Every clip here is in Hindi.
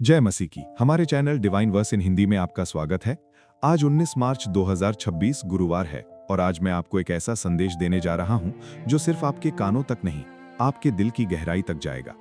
जय मसीह की हमारे चैनल डिवाइन वर्स इन हिंदी में आपका स्वागत है। आज 19 मार्च 2026 गुरुवार है और आज मैं आपको एक ऐसा संदेश देने जा रहा हूं जो सिर्फ आपके कानों तक नहीं, आपके दिल की गहराई तक जाएगा।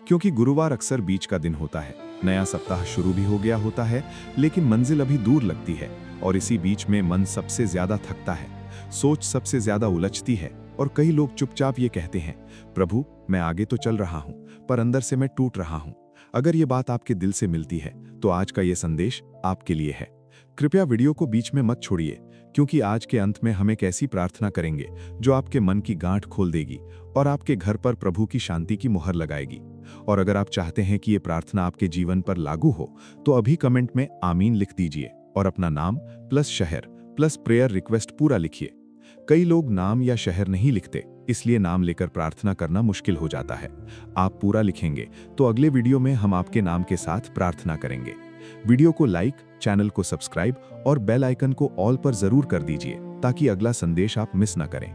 क्योंकि गुरुवार अक्सर बीच का दिन होता है, नया सप्ताह शुरू भी हो गया होता है, लेकिन मंजिल अभी दूर लगती है और इसी बीच में मन सबसे ज्यादा थकता है, सोच सबसे ज्यादा उलझती है और कई लोग चुपचाप ये कहते हैं, प्रभु मैं आगे तो चल रहा हूं पर अंदर से मैं टूट रहा हूं। अगर ये बात आपके दिल से मिलती है तो आज का ये संदेश आपके लिए है। कृपया वीडियो को बीच में मत छोड़िए, क्योंकि आज के अंत में हम एक ऐसी प्रार्थना करेंगे जो आपके मन की गांठ खोल देगी और आपके घर पर प्रभु की शांति की मुहर लगाएगी। और अगर आप चाहते हैं कि ये प्रार्थना आपके जीवन पर लागू हो तो अभी कमेंट में आमीन लिख दीजिए और अपना नाम प्लस शहर प्लस प्रेयर रिक्वेस्ट पूरा लिखिए। कई लोग नाम या शहर नहीं लिखते, इसलिए नाम लेकर प्रार्थना करना मुश्किल हो जाता है। आप पूरा लिखेंगे तो अगले वीडियो में हम आपके नाम के साथ प्रार्थना करेंगे। वीडियो को लाइक, चैनल को सब्सक्राइब और बेल आइकन को ऑल पर जरूर कर दीजिए ताकि अगला संदेश आप मिस न करें।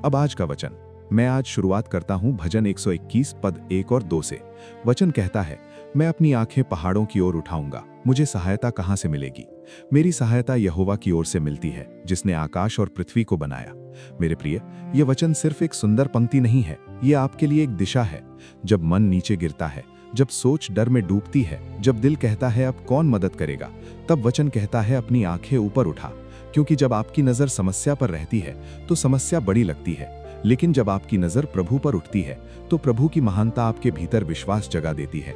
अब आज का वचन मैं आज शुरुआत करता हूं भजन 121 पद 1 और 2 से। वचन कहता है, मैं अपनी आंखें पहाड़ों की ओर उठाऊंगा, मुझे सहायता कहां से मिलेगी। मेरी सहायता यहोवा की ओर से मिलती है, जिसने आकाश और पृथ्वी को बनाया। मेरे प्रिय, ये वचन सिर्फ एक सुंदर पंक्ति नहीं है, ये आपके लिए एक दिशा है। जब मन नीचे गिरता है, जब सोच डर में डूबती है, जब दिल कहता है अब कौन मदद करेगा, तब वचन कहता है अपनी आंखें ऊपर उठा। क्योंकि जब आपकी नजर समस्या पर रहती है तो समस्या बड़ी लगती है, लेकिन जब आपकी नजर प्रभु पर उठती है तो प्रभु की महानता आपके भीतर विश्वास जगा देती है।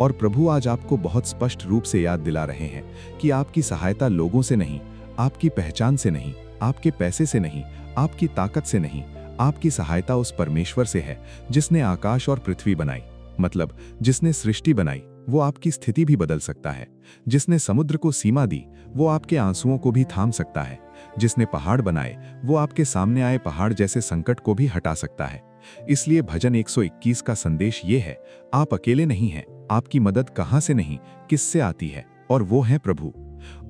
और प्रभु आज आपको बहुत स्पष्ट रूप से याद दिला रहे हैं कि आपकी सहायता लोगों से नहीं, आपकी पहचान से नहीं, आपके पैसे से नहीं, आपकी ताकत से नहीं, आपकी सहायता उस परमेश्वर से है जिसने आकाश और पृथ्वी बनाई। मतलब जिसने सृष्टि बनाई वो आपकी स्थिति भी बदल सकता है। जिसने समुद्र को सीमा दी वो आपके आंसुओं को भी थाम सकता है। जिसने पहाड़ बनाए वो आपके सामने आए पहाड़ जैसे संकट को भी हटा सकता है। इसलिए भजन 121 का संदेश ये है, आप अकेले नहीं हैं, आपकी मदद कहां से नहीं, किससे आती है, और वो है प्रभु।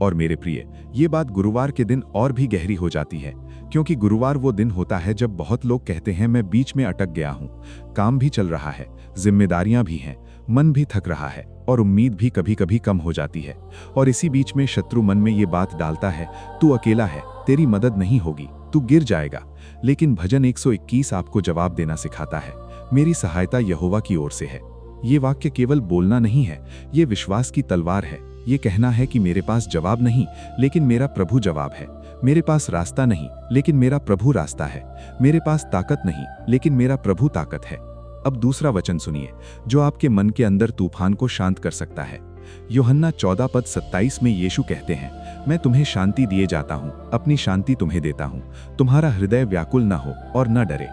और मेरे प्रिय, ये बात गुरुवार के दिन और भी गहरी हो जाती है, क्योंकि गुरुवार वो दिन होता है जब बहुत लोग कहते हैं मैं बीच में अटक गया हूं, काम भी चल रहा है, जिम्मेदारियां भी हैं, मन भी थक रहा है और उम्मीद भी कभी कभी कम हो जाती है। और इसी बीच में शत्रु मन में ये बात डालता है, तू अकेला है, तेरी मदद नहीं होगी, तू गिर जाएगा। लेकिन भजन 121 आपको जवाब देना सिखाता है, मेरी सहायता यहोवा की ओर से है। ये वाक्य केवल बोलना नहीं है, ये विश्वास की तलवार है। ये कहना है कि मेरे पास जवाब नहीं, लेकिन मेरा प्रभु जवाब है। मेरे पास रास्ता नहीं, लेकिन मेरा प्रभु रास्ता है। मेरे पास ताकत नहीं, लेकिन मेरा प्रभु ताकत है। अब दूसरा वचन सुनिए जो आपके मन के अंदर तूफान को शांत कर सकता है। यूहन्ना 14 पद 27 में यीशु कहते हैं, मैं तुम्हें शांति दिए जाता हूँ, अपनी शांति तुम्हें देता हूँ, तुम्हारा हृदय व्याकुल न हो और न डरे।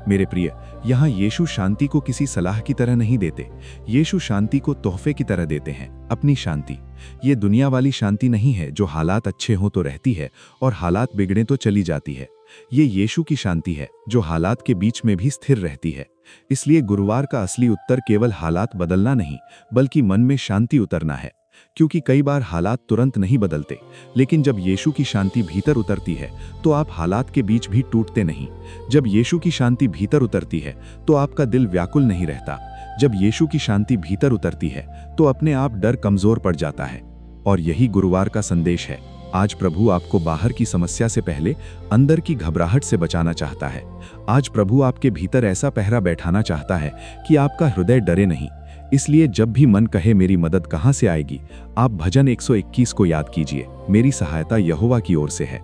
मेरे प्रिय, यहाँ यीशु शांति को किसी सलाह की तरह नहीं देते, यीशु शांति को तोहफे की तरह देते हैं, अपनी शांति। ये दुनिया वाली शांति नहीं है जो हालात अच्छे हों तो रहती है और हालात बिगड़े तो चली जाती है। ये यीशु की शांति है जो हालात के बीच में भी स्थिर रहती है। इसलिए गुरुवार का असली उत्तर केवल हालात बदलना नहीं, बल्कि मन में शांति उतरना है। क्योंकि कई बार हालात तुरंत नहीं बदलते, लेकिन जब यीशु की शांति भीतर उतरती है तो आप हालात के बीच भी टूटते नहीं। जब यीशु की शांति भीतर उतरती है तो आपका दिल व्याकुल नहीं रहता। जब यीशु की शांति भीतर उतरती है तो अपने आप डर कमजोर पड़ जाता है। और यही गुरुवार का संदेश है। आज प्रभु आपको बाहर की समस्या से पहले अंदर की घबराहट से बचाना चाहता है। आज प्रभु आपके भीतर ऐसा पहरा बैठाना चाहता है कि आपका हृदय डरे नहीं। इसलिए जब भी मन कहे मेरी मदद कहां से आएगी, आप भजन 121 को याद कीजिए, मेरी सहायता यहोवा की ओर से है।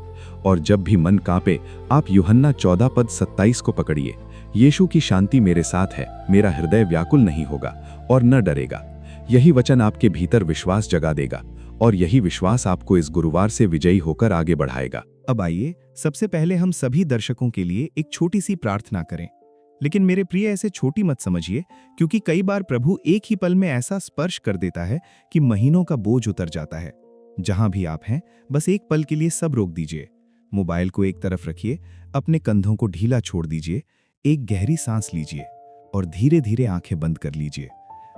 और जब भी मन कांपे, आप यूहन्ना 14 पद 27 को पकड़िए, यीशु की शांति मेरे साथ है, मेरा हृदय व्याकुल नहीं होगा और न डरेगा। यही वचन आपके भीतर विश्वास जगा देगा और यही विश्वास आपको इस गुरुवार से विजयी होकर आगे बढ़ाएगा। अब आइए सबसे पहले हम सभी दर्शकों के लिए एक छोटी सी प्रार्थना करें। लेकिन मेरे प्रिय, ऐसे छोटी मत समझिए, क्योंकि कई बार प्रभु एक ही पल में ऐसा स्पर्श कर देता है कि महीनों का बोझ उतर जाता है। जहां भी आप हैं, बस एक पल के लिए सब रोक दीजिए। मोबाइल को एक तरफ रखिए, अपने कंधों को ढीला छोड़ दीजिए, एक गहरी सांस लीजिए और धीरे धीरे आंखें बंद कर लीजिए।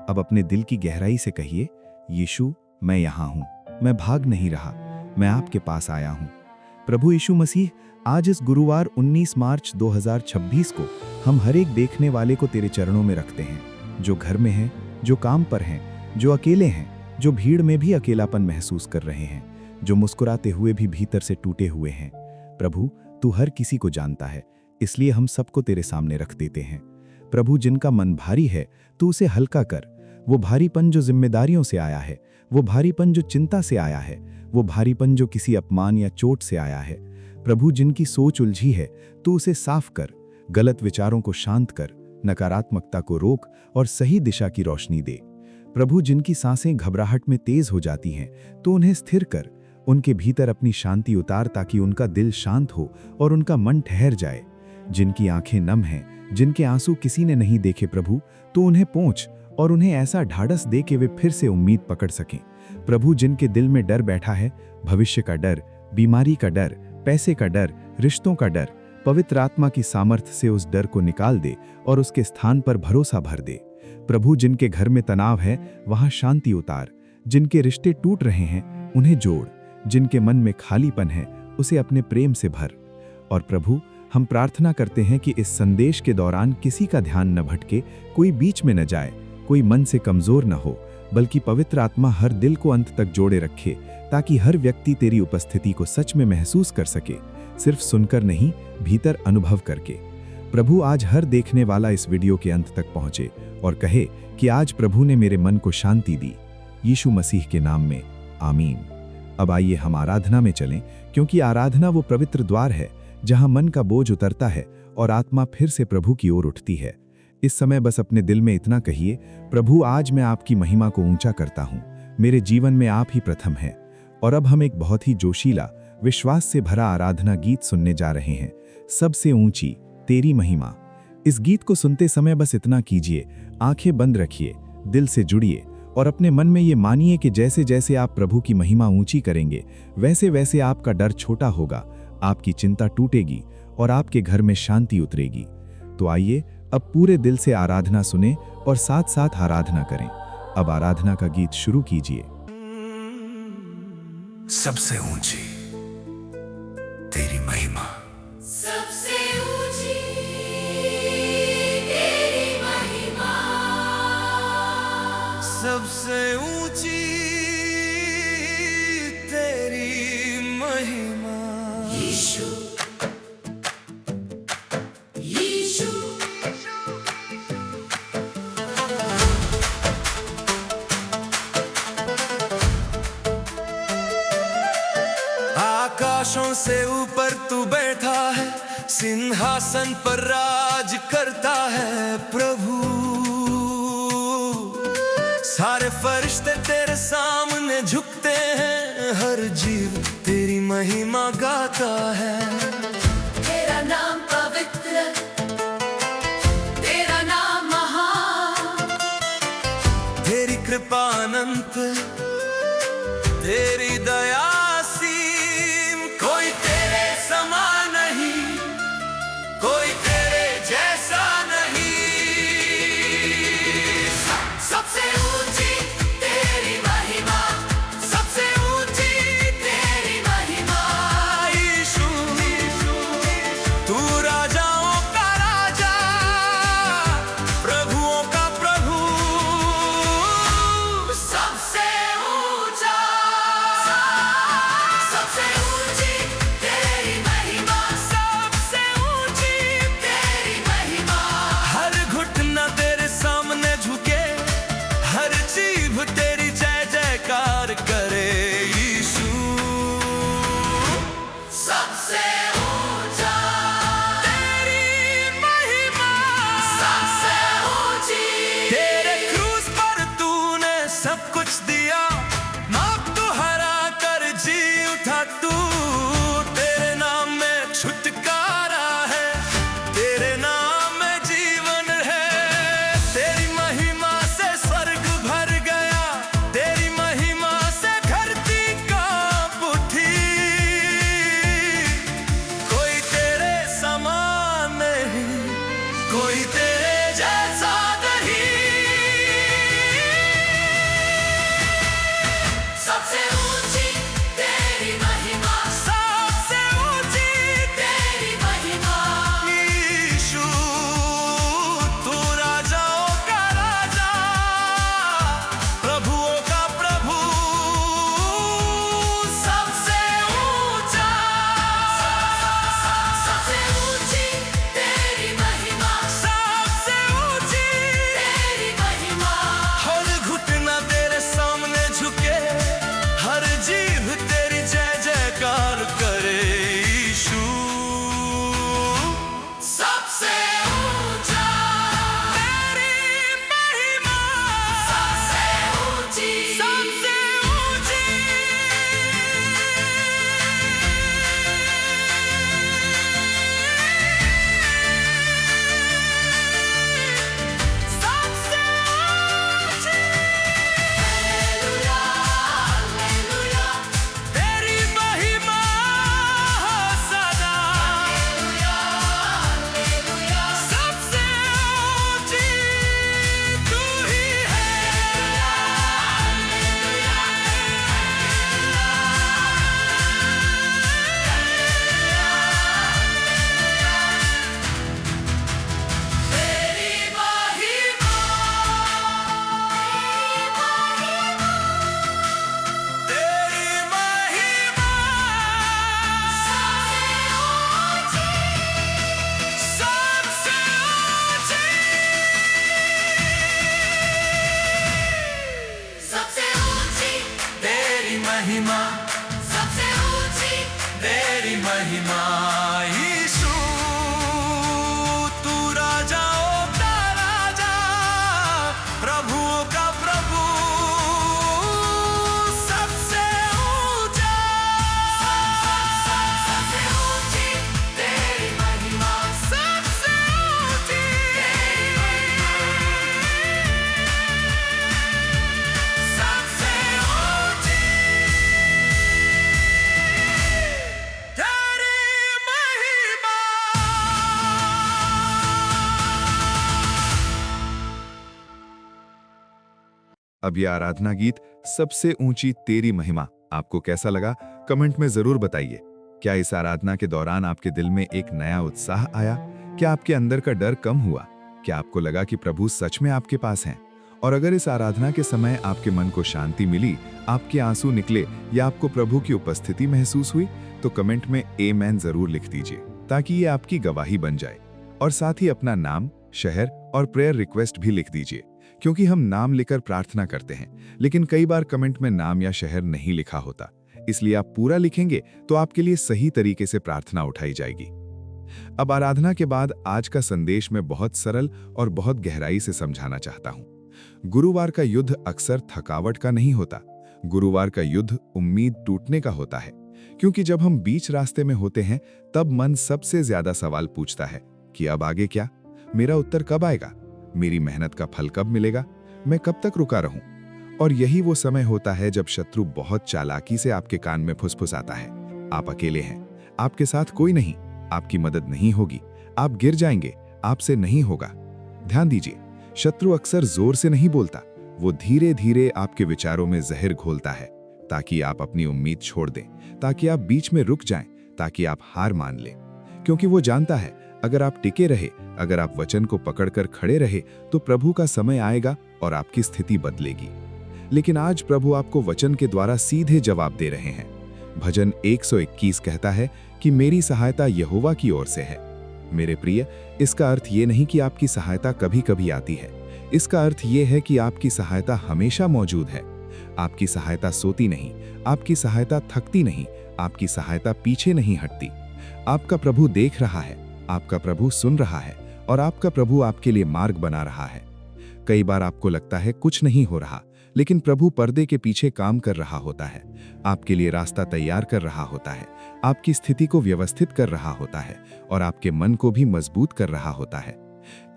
अब अपने दिल की गहराई से कहिए, यीशु मैं यहाँ हूँ, मैं भाग नहीं रहा, मैं आपके पास आया हूँ। प्रभु यीशु मसीह, आज इस गुरुवार 19 मार्च 2026 को हम हर एक देखने वाले को तेरे चरणों में रखते हैं, जो घर में हैं, जो काम पर हैं, जो अकेले हैं। जो भीड़ में भी अकेलापन महसूस कर रहे हैं, जो मुस्कुराते हुए भी भीतर से टूटे हुए हैं। प्रभु, तू हर किसी को जानता है, इसलिए हम सबको तेरे सामने रख देते हैं। प्रभु, जिनका मन भारी है, तू उसे हल्का कर। वो भारीपन जो जिम्मेदारियों से आया है, वो भारीपन जो चिंता से आया है, वो भारीपन जो किसी अपमान या चोट से आया है। प्रभु, जिनकी सोच उलझी है, तू उसे साफ कर। गलत विचारों को शांत कर, नकारात्मकता को रोक और सही दिशा की रोशनी दे। प्रभु, जिनकी सांसें घबराहट में तेज हो जाती हैं, तो उन्हें स्थिर कर। उनके भीतर अपनी शांति उतार ताकि उनका दिल शांत हो और उनका मन ठहर जाए। जिनकी आंखें नम हैं, जिनके आंसू किसी ने नहीं देखे प्रभु, तो उन्हें पहुंच और उन्हें ऐसा ढाढ़स दे कि वे फिर से उम्मीद पकड़ सकें। प्रभु, जिनके दिल में डर बैठा है, भविष्य का डर, बीमारी का डर, पैसे का डर, रिश्तों का डर, पवित्र आत्मा की सामर्थ्य से उस डर को निकाल दे और उसके स्थान पर भरोसा भर दे। प्रभु, जिनके घर में तनाव है, वहां शांति उतार। जिनके रिश्ते टूट रहे हैं, उन्हें जोड़। जिनके मन में खालीपन है, उसे अपने प्रेम से भर। और प्रभु, हम प्रार्थना करते हैं कि इस संदेश के दौरान किसी का ध्यान न भटके, कोई बीच में न जाए, कोई मन से कमजोर न हो, बल्कि पवित्र आत्मा हर दिल को अंत तक जोड़े रखे, ताकि हर व्यक्ति तेरी उपस्थिति को सच में महसूस कर सके, सिर्फ सुनकर नहीं, भीतर अनुभव करके। प्रभु, आज हर देखने वाला इस वीडियो के अंत तक पहुंचे और कहे कि आज प्रभु ने मेरे मन को शांति दी। यीशु मसीह के नाम में, आमीन। अब आइए हम आराधना में चलें, क्योंकि आराधना वो पवित्र द्वार है जहां मन का बोझ उतरता है और आत्मा फिर से प्रभु की ओर उठती है। इस समय बस अपने दिल में इतना कहिए, प्रभु, आज मैं आपकी महिमा को ऊंचा करता हूं। मेरे जीवन में आप ही प्रथम हैं। और अब हम एक बहुत ही जोशीला, विश्वास से भरा आराधना गीत सुनने जा रहे हैं, सबसे ऊंची तेरी महिमा। इस गीत को सुनते समय बस इतना कीजिए, आंखें बंद रखिए, दिल से जुड़िए और अपने मन में ये मानिए कि जैसे जैसे आप प्रभु की महिमा ऊंची करेंगे, वैसे वैसे आपका डर छोटा होगा, आपकी चिंता टूटेगी और आपके घर में शांति उतरेगी। तो आइए अब पूरे दिल से आराधना सुने और साथ साथ आराधना करें। अब आराधना का गीत शुरू कीजिए। सबसे ऊंची तेरी महिमा, सबसे ऊंची तेरी महिमा, सबसे ऊंची तेरी महिमा। यीशु यीशु आकाशों से ऊपर तू बैठा है, सिंहासन पर राज करता है प्रभु। सारे फरिश्ते तेरे सामने झुकते हैं, हर जीव तेरी महिमा गाता है। तेरा नाम पवित्र, तेरा नाम महान, तेरी कृपा अनंत, तेरी दया असीम। कोई तेरे समान नहीं, कोई तेरे जैसा नहीं। सबसे ऊंची तेरी महिमा, सबसे ऊंची तेरी महिमा। यीशु, तू राजाओं का राजा, प्रभुओं का प्रभु। सबसे ऊंचा, सबसे ऊंची तेरी महिमा, सबसे ऊंची तेरी महिमा। हर घुटना तेरे सामने झुके, हर जीभ तेरी जय जयकार करे। यीशु, सबसे ऊंचा तेरी महिमा, सबसे ऊंची तेरे क्रूस पर तूने सब कुछ दिया, मौत तू हरा कर जी उठा तू। तेरे नाम में छुटकारा है, तेरे नाम में जीवन है। तेरी महिमा से स्वर्ग भर गया, तेरी महिमा से धरती कांप उठी। कोई तेरे समान नहीं, कोई तेरे जैसा नहीं। तेरी महिमा, सबसे ऊंची तेरी महिमा। यीशु तू राजाओं का राजा, प्रभुओं का प्रभु, सबसे ऊंचा। सबसे ऊंची तेरी महिमा, सबसे ऊंची तेरी महिमा, सबसे ऊंची तेरी महिमा। अब ये आराधना गीत सबसे ऊंची तेरी महिमा आपको कैसा लगा कमेंट में जरूर बताइए। क्या इस आराधना के दौरान आपके दिल में एक नया उत्साह आया? क्या आपके अंदर का डर कम हुआ? क्या आपको लगा कि प्रभु सच में आपके पास हैं? और अगर इस आराधना के समय आपके मन को शांति मिली, आपके आंसू निकले या आपको प्रभु की उपस्थिति महसूस हुई, तो कमेंट में आमेन जरूर लिख दीजिए ताकि ये आपकी गवाही बन जाए। और साथ ही अपना नाम, शहर और प्रेयर रिक्वेस्ट भी लिख दीजिए, क्योंकि हम नाम लेकर प्रार्थना करते हैं, लेकिन कई बार कमेंट में नाम या शहर नहीं लिखा होता। इसलिए आप पूरा लिखेंगे तो आपके लिए सही तरीके से प्रार्थना उठाई जाएगी। अब आराधना के बाद आज का संदेश मैं बहुत सरल और बहुत गहराई से समझाना चाहता हूं। गुरुवार का युद्ध अक्सर थकावट का नहीं होता। गुरुवार का युद्ध उम्मीद टूटने का होता है, क्योंकि जब हम बीच रास्ते में होते हैं तब मन सबसे ज्यादा सवाल पूछता है कि अब आगे क्या? मेरा उत्तर कब आएगा? मेरी मेहनत का फल कब मिलेगा? मैं कब तक रुका रहूं? और यही वो समय होता है जब शत्रु बहुत चालाकी से आपके कान में फुसफुसाता है, आप अकेले हैं, आपके साथ कोई नहीं, आपकी मदद नहीं होगी, आप गिर जाएंगे, आपसे नहीं होगा। ध्यान दीजिए, शत्रु अक्सर जोर से नहीं बोलता, वो धीरे धीरे आपके विचारों में जहर घोलता है ताकि आप अपनी उम्मीद छोड़ दें, ताकि आप बीच में रुक जाएं, ताकि आप हार मान लें। क्योंकि वो जानता है अगर आप टिके रहे, अगर आप वचन को पकड़कर खड़े रहे, तो प्रभु का समय आएगा और आपकी स्थिति बदलेगी। लेकिन आज प्रभु आपको वचन के द्वारा सीधे जवाब दे रहे हैं। भजन 121 कहता है कि मेरी सहायता यहोवा की ओर से है। मेरे प्रिय, इसका अर्थ ये नहीं कि आपकी सहायता कभी कभी आती है। इसका अर्थ ये है कि आपकी सहायता हमेशा मौजूद है। आपकी सहायता सोती नहीं, आपकी सहायता थकती नहीं, आपकी सहायता पीछे नहीं हटती। आपका प्रभु देख रहा है, आपका प्रभु सुन रहा है और आपका प्रभु आपके लिए मार्ग बना रहा है। कई बार आपको लगता है कुछ नहीं हो रहा, लेकिन प्रभु पर्दे के पीछे काम कर रहा होता है, आपके लिए रास्ता तैयार कर रहा होता है, आपकी स्थिति को व्यवस्थित कर रहा होता है और आपके मन को भी मजबूत कर रहा होता है।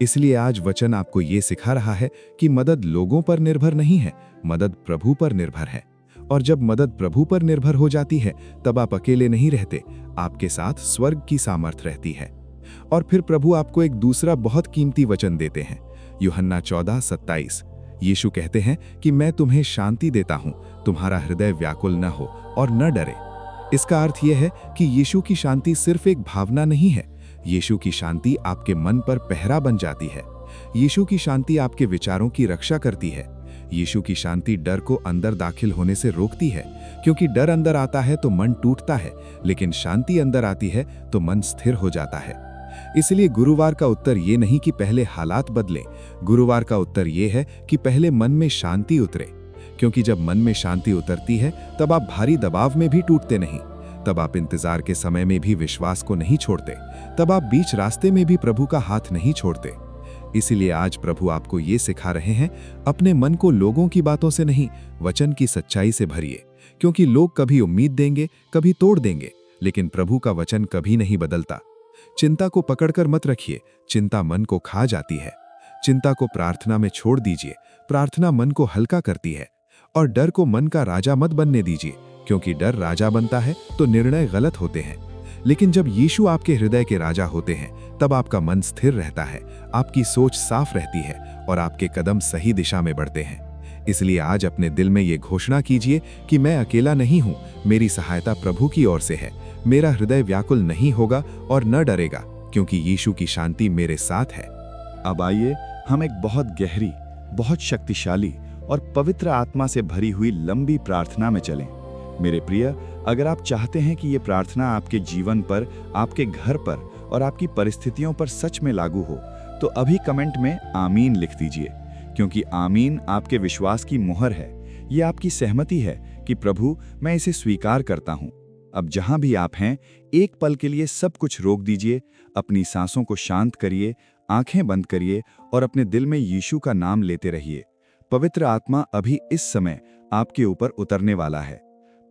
इसलिए आज वचन आपको ये सिखा रहा है कि मदद लोगों पर निर्भर नहीं है, मदद प्रभु पर निर्भर है। और जब मदद प्रभु पर निर्भर हो जाती है, तब आप अकेले नहीं रहते, आपके साथ स्वर्ग की सामर्थ रहती है। और फिर प्रभु आपको एक दूसरा बहुत कीमती वचन देते हैं। यूहन्ना 14:27 यीशु कहते हैं कि मैं तुम्हें शांति देता हूं, तुम्हारा हृदय व्याकुल न हो और न डरे। इसका अर्थ यह है कि यीशु की शांति सिर्फ एक भावना नहीं है, यीशु की शांति आपके मन पर पहरा बन जाती है। यीशु की शांति आपके विचारों की रक्षा करती है। यीशु की शांति डर को अंदर दाखिल होने से रोकती है, क्योंकि डर अंदर आता है तो मन टूटता है, लेकिन शांति अंदर आती है तो मन स्थिर हो जाता है। इसलिए गुरुवार का उत्तर ये नहीं कि पहले हालात बदलें, गुरुवार का उत्तर ये है कि पहले मन में शांति उतरे। क्योंकि जब मन में शांति उतरती है तब आप भारी दबाव में भी टूटते नहीं, तब आप इंतजार के समय में भी विश्वास को नहीं छोड़ते, तब आप बीच रास्ते में भी प्रभु का हाथ नहीं छोड़ते। इसीलिए आज प्रभु आपको ये सिखा रहे हैं, अपने मन को लोगों की बातों से नहीं, वचन की सच्चाई से भरिए। क्योंकि लोग कभी उम्मीद देंगे, कभी तोड़ देंगे, लेकिन प्रभु का वचन कभी नहीं बदलता। चिंता को पकड़कर मत रखिए, चिंता मन को खा जाती है। चिंता को प्रार्थना में छोड़ दीजिए, प्रार्थना मन को हल्का करती है। और डर को मन का राजा मत बनने दीजिए, क्योंकि डर राजा बनता है तो निर्णय गलत होते हैं। लेकिन जब यीशु आपके हृदय के राजा होते हैं, तब आपका मन स्थिर रहता है, आपकी सोच साफ रहती है और आपके कदम सही दिशा में बढ़ते हैं। इसलिए आज अपने दिल में ये घोषणा कीजिए कि मैं अकेला नहीं हूँ, मेरी सहायता प्रभु की ओर से है। मेरा हृदय व्याकुल नहीं होगा और न डरेगा, क्योंकि यीशु की शांति मेरे साथ है। अब आइए हम एक बहुत गहरी, बहुत शक्तिशाली और पवित्र आत्मा से भरी हुई लंबी प्रार्थना में चलें। मेरे प्रिय, अगर आप चाहते हैं कि ये प्रार्थना आपके जीवन पर, आपके घर पर और आपकी परिस्थितियों पर सच में लागू हो, तो अभी कमेंट में आमीन लिख दीजिए, क्योंकि आमीन आपके विश्वास की मुहर है। ये आपकी सहमति है कि प्रभु मैं इसे स्वीकार करता हूँ। अब जहां भी आप हैं, एक पल के लिए सब कुछ रोक दीजिए, अपनी सांसों को शांत करिए, आंखें बंद करिए और अपने दिल में यीशु का नाम लेते रहिए। पवित्र आत्मा अभी इस समय आपके ऊपर उतरने वाला है।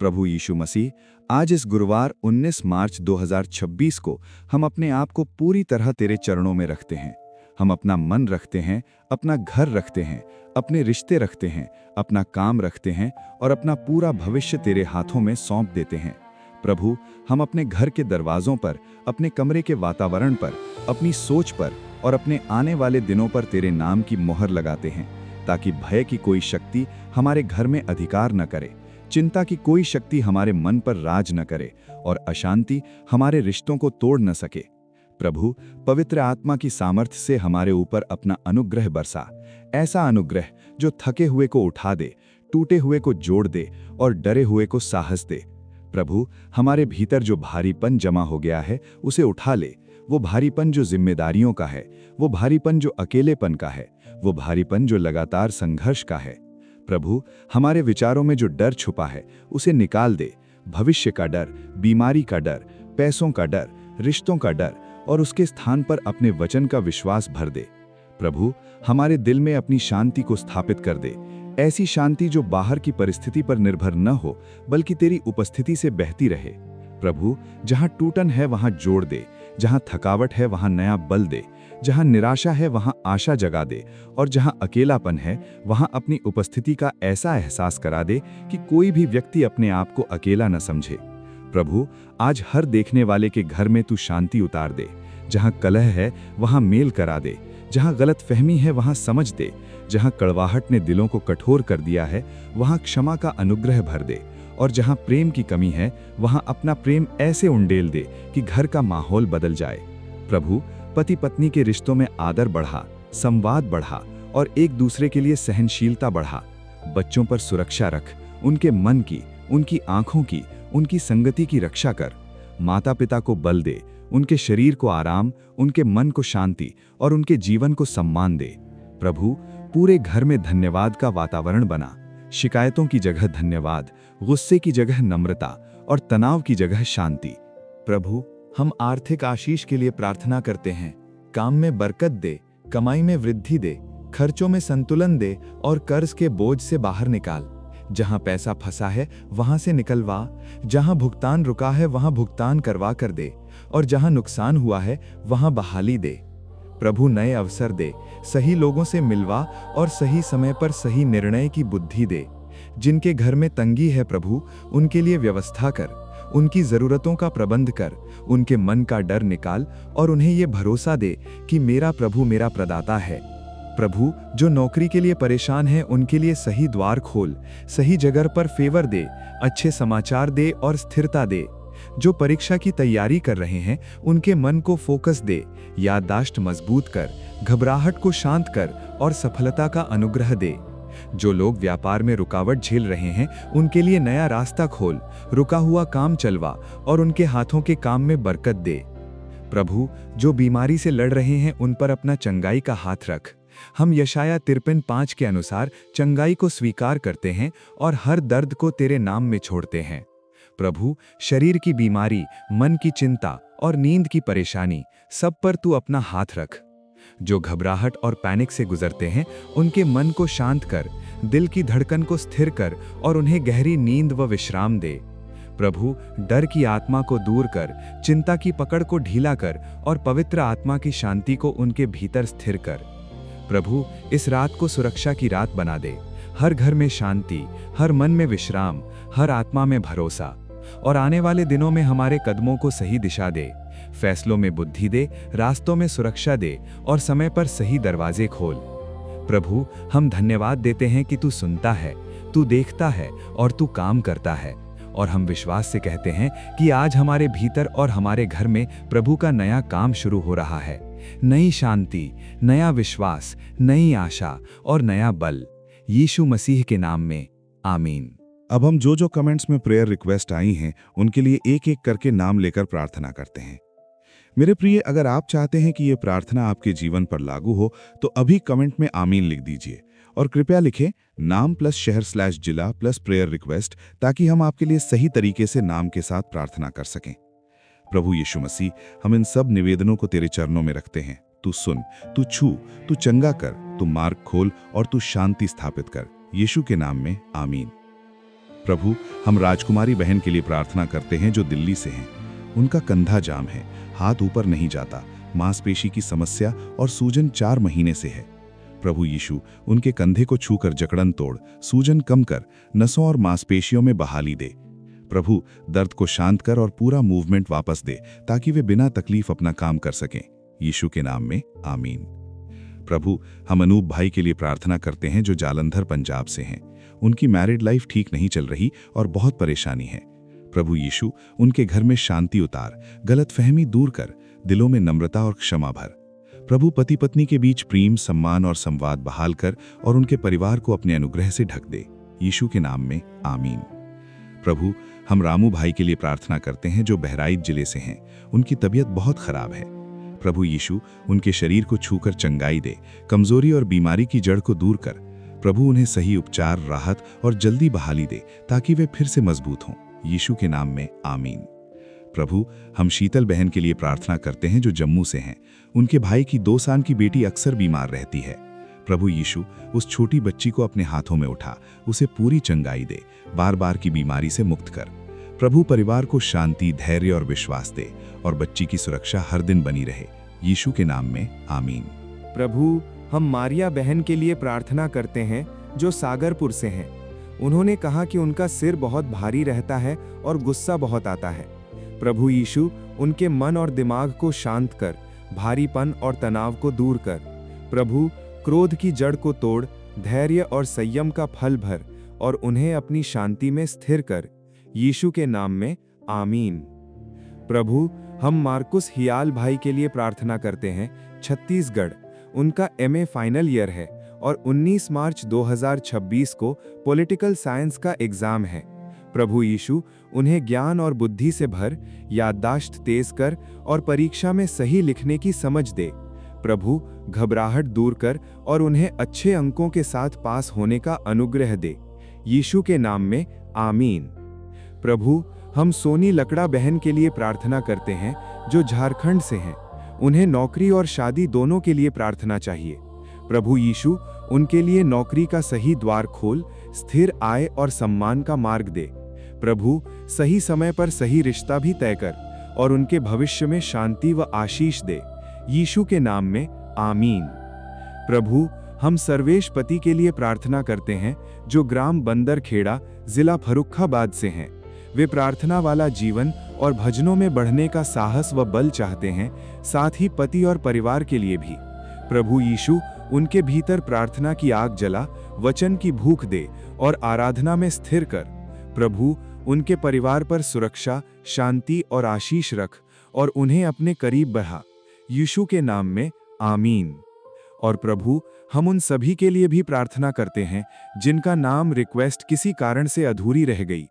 प्रभु यीशु मसीह, आज इस गुरुवार 19 मार्च 2026 को हम अपने आप को पूरी तरह तेरे चरणों में रखते हैं। हम अपना मन रखते हैं, अपना घर रखते हैं, अपने रिश्ते रखते हैं, अपना काम रखते हैं और अपना पूरा भविष्य तेरे हाथों में सौंप देते हैं। प्रभु, हम अपने घर के दरवाजों पर, अपने कमरे के वातावरण पर, अपनी सोच पर और अपने आने वाले दिनों पर तेरे नाम की मोहर लगाते हैं, ताकि भय की कोई शक्ति हमारे घर में अधिकार न करे, चिंता की कोई शक्ति हमारे मन पर राज न करे और अशांति हमारे रिश्तों को तोड़ न सके। प्रभु, पवित्र आत्मा की सामर्थ्य से हमारे ऊपर अपना अनुग्रह बरसा, ऐसा अनुग्रह जो थके हुए को उठा दे, टूटे हुए को जोड़ दे और डरे हुए को साहस दे। प्रभु, हमारे भीतर जो भारीपन जमा हो गया है उसे उठा ले, वो भारीपन जो जिम्मेदारियों का है, वो भारीपन जो अकेलेपन का है, वो भारीपन जो लगातार संघर्ष का है। प्रभु, हमारे विचारों में जो डर छुपा है उसे निकाल दे, भविष्य का डर, बीमारी का डर, पैसों का डर, रिश्तों का डर, और उसके स्थान पर अपने वचन का विश्वास भर दे। प्रभु, हमारे दिल में अपनी शांति को स्थापित कर दे, ऐसी शांति जो बाहर की परिस्थिति पर निर्भर न हो बल्कि तेरी उपस्थिति से बहती रहे। प्रभु, जहां टूटन है वहां जोड़ दे, जहां थकावट है वहां नया बल दे, जहां निराशा है वहां आशा जगा दे और जहां अकेलापन है वहां अपनी उपस्थिति का ऐसा एहसास करा दे कि कोई भी व्यक्ति अपने आप को अकेला न समझे। प्रभु, आज हर देखने वाले के घर में तू शांति उतार दे, जहां कलह है वहां मेल करा दे, जहां गलतफहमी है वहां समझ दे, जहां कड़वाहट ने दिलों को कठोर कर दिया है वहां क्षमा का अनुग्रह भर दे, और जहां प्रेम की कमी है वहां अपना प्रेम ऐसे उंडेल दे कि घर का माहौल बदल जाए। प्रभु, पति पत्नी के रिश्तों में आदर बढ़ा, संवाद बढ़ा और एक दूसरे के लिए सहनशीलता बढ़ा। बच्चों पर सुरक्षा रख, उनके मन की, उनकी आंखों की, उनकी संगति की रक्षा कर। माता पिता को बल दे, उनके शरीर को आराम, उनके मन को शांति और उनके जीवन को सम्मान दे। प्रभु, पूरे घर में धन्यवाद का वातावरण बना, शिकायतों की जगह धन्यवाद, गुस्से की जगह नम्रता और तनाव की जगह शांति। प्रभु, हम आर्थिक आशीष के लिए प्रार्थना करते हैं। काम में बरकत दे, कमाई में वृद्धि दे, खर्चों में संतुलन दे और कर्ज के बोझ से बाहर निकाल। जहां पैसा फंसा है वहां से निकलवा, जहां भुगतान रुका है वहां भुगतान करवा कर दे और जहां नुकसान हुआ है वहां बहाली दे। प्रभु, नए अवसर दे, सही लोगों से मिलवा और सही समय पर सही निर्णय की बुद्धि दे। जिनके घर में तंगी है प्रभु, उनके लिए व्यवस्था कर, उनकी जरूरतों का प्रबंध कर, उनके मन का डर निकाल और उन्हें ये भरोसा दे कि मेरा प्रभु मेरा प्रदाता है। प्रभु, जो नौकरी के लिए परेशान है उनके लिए सही द्वार खोल, सही जगह पर फेवर दे, अच्छे समाचार दे और स्थिरता दे। जो परीक्षा की तैयारी कर रहे हैं उनके मन को फोकस दे, याददाश्त मजबूत कर, घबराहट को शांत कर और सफलता का अनुग्रह दे। जो लोग व्यापार में रुकावट झेल रहे हैं उनके लिए नया रास्ता खोल, रुका हुआ काम चलवा और उनके हाथों के काम में बरकत दे। प्रभु, जो बीमारी से लड़ रहे हैं उन पर अपना चंगाई का हाथ रख। हम यशाया 53:5 के अनुसार चंगाई को स्वीकार करते हैं और हर दर्द को तेरे नाम में छोड़ते हैं। प्रभु, शरीर की बीमारी, मन की चिंता और नींद की परेशानी, सब पर तू अपना हाथ रख। जो घबराहट और पैनिक से गुजरते हैं उनके मन को शांत कर, दिल की धड़कन को स्थिर कर और उन्हें गहरी नींद व विश्राम दे। प्रभु, डर की आत्मा को दूर कर, चिंता की पकड़ को ढीला कर और पवित्र आत्मा की शांति को उनके भीतर स्थिर कर। प्रभु, इस रात को सुरक्षा की रात बना दे, हर घर में शांति, हर मन में विश्राम, हर आत्मा में भरोसा, और आने वाले दिनों में हमारे कदमों को सही दिशा दे, फैसलों में बुद्धि दे, रास्तों में सुरक्षा दे और समय पर सही दरवाजे खोल। प्रभु, हम धन्यवाद देते हैं कि तू सुनता है, तू देखता है और तू काम करता है, और हम विश्वास से कहते हैं कि आज हमारे भीतर और हमारे घर में प्रभु का नया काम शुरू हो रहा है। नई शांति, नया विश्वास, नई आशा और नया बल, यीशु मसीह के नाम में, आमीन। अब हम जो कमेंट्स में प्रेयर रिक्वेस्ट आई हैं उनके लिए एक एक करके नाम लेकर प्रार्थना करते हैं। मेरे प्रिय, अगर आप चाहते हैं कि ये प्रार्थना आपके जीवन पर लागू हो तो अभी कमेंट में आमीन लिख दीजिए और कृपया लिखें नाम प्लस शहर स्लैश जिला प्लस प्रेयर रिक्वेस्ट, ताकि हम आपके लिए सही तरीके से नाम के साथ प्रार्थना कर सकें। प्रभु यीशु मसीह, हम इन सब निवेदनों को तेरे चरणों में रखते हैं। तू सुन, तू छू, तू चंगा कर, तू मार्ग खोल और तू शांति स्थापित कर। यीशु के नाम में आमीन। प्रभु, हम राजकुमारी बहन के लिए प्रार्थना करते हैं जो दिल्ली से हैं। उनका कंधा जाम है, हाथ ऊपर नहीं जाता, मांसपेशी की समस्या और सूजन 4 महीने से है। प्रभु यीशु, उनके कंधे को छूकर जकड़न तोड़, सूजन कम कर, नसों और मांसपेशियों में बहाली दे। प्रभु, दर्द को शांत कर और पूरा मूवमेंट वापस दे, ताकि वे बिना तकलीफ अपना काम कर सकें। यीशु के नाम में आमीन। प्रभु, हम अनूप भाई के लिए प्रार्थना करते हैं जो जालंधर पंजाब से हैं। उनकी मैरिड लाइफ ठीक नहीं चल रही और बहुत परेशानी है। प्रभु यीशु, उनके घर में शांति उतार, गलतफहमी दूर कर, दिलों में नम्रता और क्षमा भर। प्रभु, पति पत्नी के बीच प्रेम, सम्मान और संवाद बहाल कर और उनके परिवार को अपने अनुग्रह से ढक दे। यीशु के नाम में आमीन। प्रभु, हम रामू भाई के लिए प्रार्थना करते हैं जो बहराइच जिले से हैं। उनकी तबीयत बहुत खराब है। प्रभु यीशु, उनके शरीर को छूकर चंगाई दे, कमजोरी और बीमारी की जड़ को दूर कर। प्रभु, उन्हें सही उपचार, राहत और जल्दी बहाली दे, ताकि वे फिर से मजबूत हों। यीशु के नाम में आमीन। प्रभु, हम शीतल बहन के लिए प्रार्थना करते हैं जो जम्मू से हैं। उनके भाई की 2 साल की बेटी अक्सर बीमार रहती है। प्रभु यीशु, उस छोटी बच्ची को अपने हाथों में उठा, उसे पूरी चंगाई दे, बार बार की बीमारी से मुक्त कर। प्रभु, परिवार को शांति, धैर्य और विश्वास दे और बच्ची की सुरक्षा हर दिन बनी रहे। यीशु के नाम में आमीन। प्रभु, हम मारिया बहन के लिए प्रार्थना करते हैं जो सागरपुर से हैं। उन्होंने कहा कि उनका सिर बहुत भारी रहता है और गुस्सा बहुत आता है। प्रभु यीशु, उनके मन और दिमाग को शांत कर, भारीपन और तनाव को दूर कर। प्रभु, क्रोध की जड़ को तोड़, धैर्य और संयम का फल भर और उन्हें अपनी शांति में स्थिर कर। यीशु के नाम में आमीन। प्रभु, हम मार्कुस हियाल भाई के लिए प्रार्थना करते हैं, छत्तीसगढ़। उनका MA फाइनल ईयर है और 19 मार्च 2026 को पॉलिटिकल साइंस का एग्जाम है। प्रभु यीशु, उन्हें ज्ञान और बुद्धि से भर, याददाश्त तेज कर और परीक्षा में सही लिखने की समझ दे। प्रभु, घबराहट दूर कर और उन्हें अच्छे अंकों के साथ पास होने का अनुग्रह दे। यीशु के नाम में आमीन। प्रभु, हम सोनी लकड़ा बहन के लिए प्रार्थना करते हैं जो झारखंड से हैं। उन्हें नौकरी और शादी दोनों के लिए प्रार्थना चाहिए। प्रभु यीशु, उनके लिए नौकरी का सही द्वार खोल, स्थिर आय और सम्मान का मार्ग दे। प्रभु, सही समय पर सही रिश्ता भी तय कर और उनके भविष्य में शांति व आशीष दे। यीशु के नाम में आमीन। प्रभु, हम सर्वेश पति के लिए प्रार्थना करते हैं जो ग्राम बंदरखेड़ा, जिला फर्रुखाबाद से हैं। वे प्रार्थना वाला जीवन और भजनों में बढ़ने का साहस व बल चाहते हैं, साथ ही पति और परिवार के लिए भी। प्रभु यीशु, उनके भीतर प्रार्थना की आग जला, वचन की भूख दे और आराधना में स्थिर कर। प्रभु, उनके परिवार पर सुरक्षा, शांति और आशीष रख और उन्हें अपने करीब बढ़ा। यीशु के नाम में आमीन। और प्रभु, हम उन सभी के लिए भी प्रार्थना करते हैं जिनका नाम रिक्वेस्ट किसी कारण से अधूरी रह गई।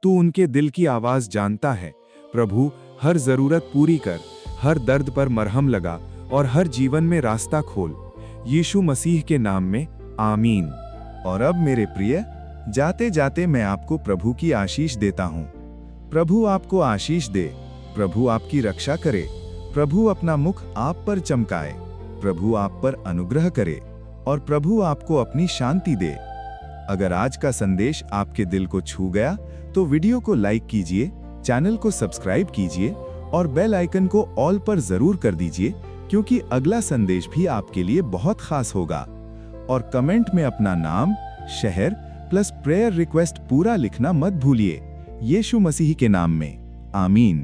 तू उनके दिल की आवाज जानता है। प्रभु, हर जरूरत पूरी कर, हर दर्द पर मरहम लगा और हर जीवन में रास्ता खोल। यीशु मसीह के नाम में आमीन। और अब मेरे प्रिय, जाते जाते मैं आपको प्रभु की आशीष देता हूँ। प्रभु आपको आशीष दे, प्रभु आपकी रक्षा करे, प्रभु अपना मुख आप पर चमकाए, प्रभु आप पर अनुग्रह करे और प्रभु आपको अपनी शांति दे। अगर आज का संदेश आपके दिल को छू गया तो वीडियो को लाइक कीजिए, चैनल को सब्सक्राइब कीजिए और बेल आइकन को ऑल पर जरूर कर दीजिए, क्योंकि अगला संदेश भी आपके लिए बहुत खास होगा। और कमेंट में अपना नाम, शहर प्लस प्रेयर रिक्वेस्ट पूरा लिखना मत भूलिए। यीशु मसीह के नाम में आमीन।